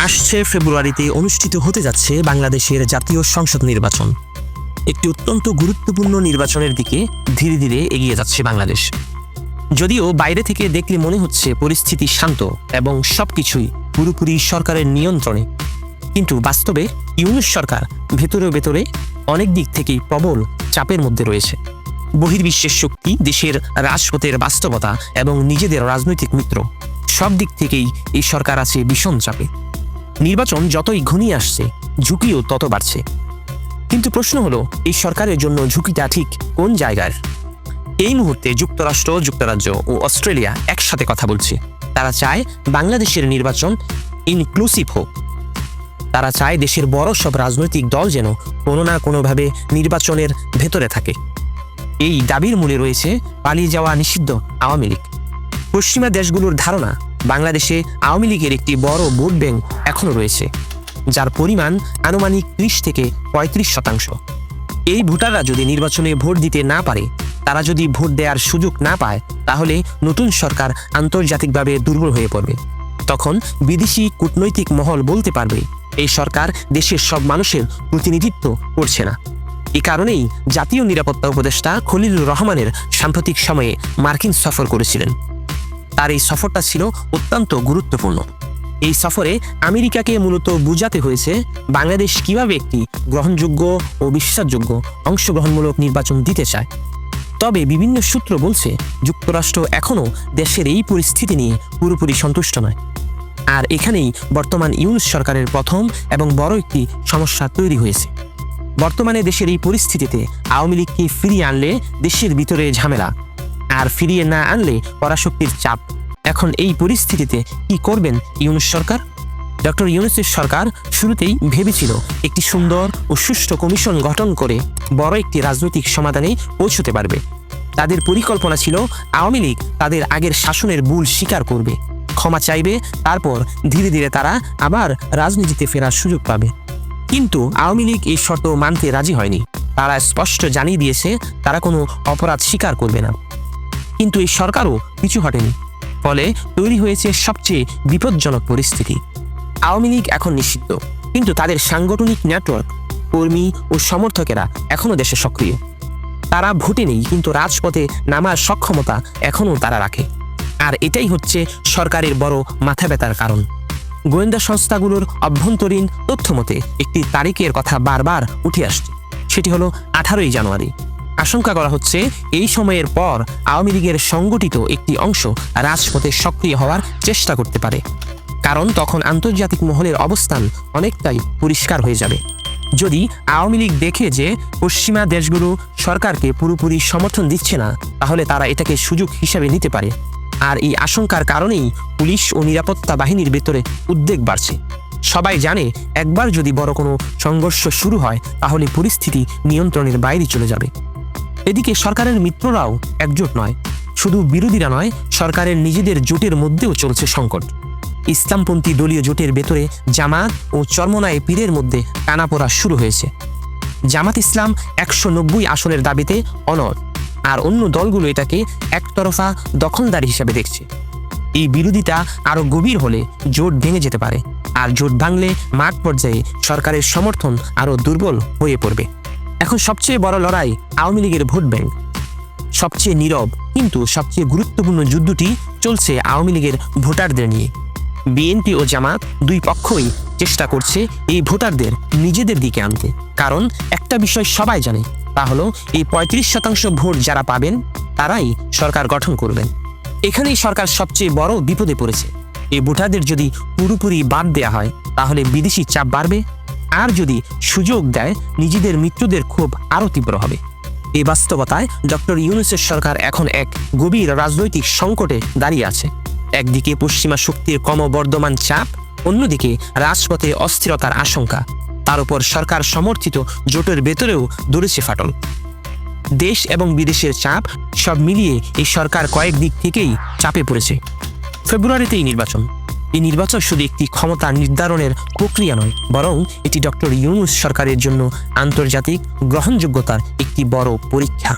আসছে ফেব্রুয়ারিতে অনুষ্ঠিত হতে যাচ্ছে বাংলাদেশের জাতীয় সংসদ নির্বাচন। একটি অত্যন্ত গুরুত্বপূর্ণ নির্বাচনের দিকে ধীরে ধীরে এগিয়ে যাচ্ছে বাংলাদেশ। যদিও বাইরে থেকে দেখলে মনে হচ্ছে পরিস্থিতি শান্ত এবং সবকিছুই পুরোপুরি সরকারের নিয়ন্ত্রণে, কিন্তু বাস্তবে ইউনূস সরকার ভেতরে অনেক দিক থেকেই প্রবল চাপের মধ্যে রয়েছে। বহির্বিশ্বের শক্তি, দেশের রাজপথের বাস্তবতা এবং নিজেদের রাজনৈতিক মিত্র, সব দিক থেকেই এই সরকার আছে ভীষণ চাপে। নির্বাচন যতই ঘনিয়ে আসছে, ঝুঁকিও তত বাড়ছে। কিন্তু প্রশ্ন হলো, এই সরকারের জন্য ঝুঁকিটা ঠিক কোন জায়গার? এই মুহূর্তে যুক্তরাষ্ট্র, যুক্তরাজ্য ও অস্ট্রেলিয়া একসাথে কথা বলছে। তারা চায় বাংলাদেশের নির্বাচন ইনক্লুসিভ হোক। তারা চায় দেশের বড় সব রাজনৈতিক দল যেন কোনো না কোনোভাবে নির্বাচনের ভেতরে থাকে। এই দাবির মূলে রয়েছে পালিয়ে যাওয়া নিষিদ্ধ আওয়ামী লীগ। পশ্চিমা দেশগুলোর ধারণা, বাংলাদেশে আওয়ামী লীগের একটি বড় ভোট ব্যাংক এখনও রয়েছে, যার পরিমাণ আনুমানিক 30 থেকে 35%। এই ভোটাররা যদি নির্বাচনে ভোট দিতে না পারে, তারা যদি ভোট দেওয়ার সুযোগ না পায়, তাহলে নতুন সরকার আন্তর্জাতিকভাবে দুর্বল হয়ে পড়বে। তখন বিদেশি কূটনৈতিক মহল বলতে পারবে, এই সরকার দেশের সব মানুষের প্রতিনিধিত্ব করছে না। এ কারণেই জাতীয় নিরাপত্তা উপদেষ্টা খলিলুর রহমানের সাম্প্রতিক সময়ে মার্কিন সফর করেছিলেন। তার এই সফরটা ছিল অত্যন্ত গুরুত্বপূর্ণ। এই সফরে আমেরিকাকে মূলত বোঝাতে হয়েছে বাংলাদেশ কিভাবে একটি গ্রহণযোগ্য ও বিশ্বাসযোগ্য অংশগ্রহণমূলক নির্বাচন দিতে চায়। তবে বিভিন্ন সূত্র বলছে, যুক্তরাষ্ট্র এখনও দেশের এই পরিস্থিতি নিয়ে পুরোপুরি সন্তুষ্ট নয়। আর এখানেই বর্তমান ইউনূস সরকারের প্রথম এবং বড় একটি সমস্যা তৈরি হয়েছে। বর্তমানে দেশের এই পরিস্থিতিতে আওয়ামী লীগকে ফিরিয়ে আনলে দেশের ভিতরে ঝামেলা, আর ফিরিয়ে না আনলে পরাশক্তির চাপ। এখন এই পরিস্থিতিতে কি করবেন ইউনূস সরকার? ডক্টর ইউনূসের সরকার শুরুতেই ভেবেছিল একটি সুন্দর ও সুষ্ঠু কমিশন গঠন করে বড় একটি রাজনৈতিক সমাধানে পৌঁছতে পারবে। তাদের পরিকল্পনা ছিল আওয়ামী লীগ তাদের আগের শাসনের ভুল স্বীকার করবে, ক্ষমা চাইবে, তারপর ধীরে ধীরে তারা আবার রাজনীতিতে ফেরার সুযোগ পাবে। কিন্তু আওয়ামী লীগ এই শর্ত মানতে রাজি হয়নি। তারা স্পষ্ট জানিয়ে দিয়েছে তারা কোনো অপরাধ স্বীকার করবে না। কিন্তু এই সরকারও পিছু হটেনি। ফলে তৈরি হয়েছে সবচেয়ে বিপজ্জনক পরিস্থিতি। আওয়ামী লীগ এখন নিষিদ্ধ, কিন্তু তাদের সাংগঠনিক নেটওয়ার্ক, কর্মী ও সমর্থকেরা এখনও দেশে সক্রিয়। তারা ভোটে নেই, কিন্তু রাজপথে নামার সক্ষমতা এখনও তারা রাখে। আর এটাই হচ্ছে সরকারের বড় মাথা ব্যথার কারণ। গোয়েন্দা সংস্থাগুলোর অভ্যন্তরীণ তথ্য মতে একটি তারিখের কথা বারবার উঠে আসছে, সেটি হলো 18ই জানুয়ারি। আশঙ্কা করা হচ্ছে এই সময়ের পর আওয়ামী লীগের সংগঠিত একটি অংশ রাজপথে সক্রিয় হওয়ার চেষ্টা করতে পারে, কারণ তখন আন্তর্জাতিক মহলের অবস্থান অনেকটাই পরিষ্কার হয়ে যাবে। যদি আওয়ামী লীগ দেখে যে পশ্চিমা দেশগুলো সরকারকে পুরোপুরি সমর্থন দিচ্ছে না, তাহলে তারা এটাকে সুযোগ হিসেবে নিতে পারে। আর এই আশঙ্কার কারণেই পুলিশ ও নিরাপত্তা বাহিনীর ভেতরে উদ্বেগ বাড়ছে। সবাই জানে, একবার যদি বড় কোনো সংঘর্ষ শুরু হয়, তাহলে পরিস্থিতি নিয়ন্ত্রণের বাইরে চলে যাবে। এদিকে সরকারের মিত্ররাও একজোট নয়, শুধু বিরোধীরা নয়, সরকারের নিজেদের জোটের মধ্যেও চলছে সংকট। ইসলামপন্থী দলীয় জোটের ভেতরে জামাত ও চরমনায় পীরের মধ্যে টানাপোড়া শুরু হয়েছে। জামাত ইসলাম 190 আসনের দাবিতে অনড়, আর অন্য দলগুলো এটাকে একতরফা দখলদারি হিসাবে দেখছে। এই বিরোধিতা আরও গভীর হলে জোট ভেঙে যেতে পারে, আর জোট ভাঙলে মাঠ পর্যায়ে সরকারের সমর্থন আরও দুর্বল হয়ে পড়বে। এখন সবচেয়ে বড় লড়াই আওয়ামী লীগের ভোট ব্যাংক। সবচেয়ে নীরব কিন্তু সবচেয়ে গুরুত্বপূর্ণ যুদ্ধটি চলছে আওয়ামী লীগের ভোটারদের নিয়ে। বিএনপি ও জামাত দুই পক্ষই চেষ্টা করছে এই ভোটারদের নিজেদের দিকে আনতে। কারণ একটা বিষয় সবাই জানে, তা হলো এই 35% ভোট যারা পাবেন, তারাই সরকার গঠন করবেন। এখানেই সরকার সবচেয়ে বড় বিপদে পড়েছে। এই ভোটারদের যদি পুরোপুরি বাদ দেওয়া হয়, তাহলে বিদেশি চাপ বাড়বে, আর যদি সুযোগ দেয়, নিজেদের মিত্রদের ক্ষোভ আরও তীব্র হবে। এই বাস্তবতায় ডক্টর ইউনূসের সরকার এখন এক গভীর রাজনৈতিক সংকটে দাঁড়িয়ে আছে। একদিকে পশ্চিমা শক্তির ক্রমবর্ধমান চাপ, অন্যদিকে রাজপথে অস্থিরতার আশঙ্কা। তার উপর সরকার সমর্থিত জোটের ভেতরেও ধরেছে ফাটল। দেশ এবং বিদেশের চাপ, সব মিলিয়ে এই সরকার কয়েক দিক থেকেই চাপে পড়েছে। ফেব্রুয়ারিতেই নির্বাচন। এই নির্বাচন শুধু একটি ক্ষমতা নির্ধারণের প্রক্রিয়া নয়, বরং এটি ডক্টর ইউনূস সরকারের জন্য আন্তর্জাতিক গ্রহণযোগ্যতার একটি বড় পরীক্ষা।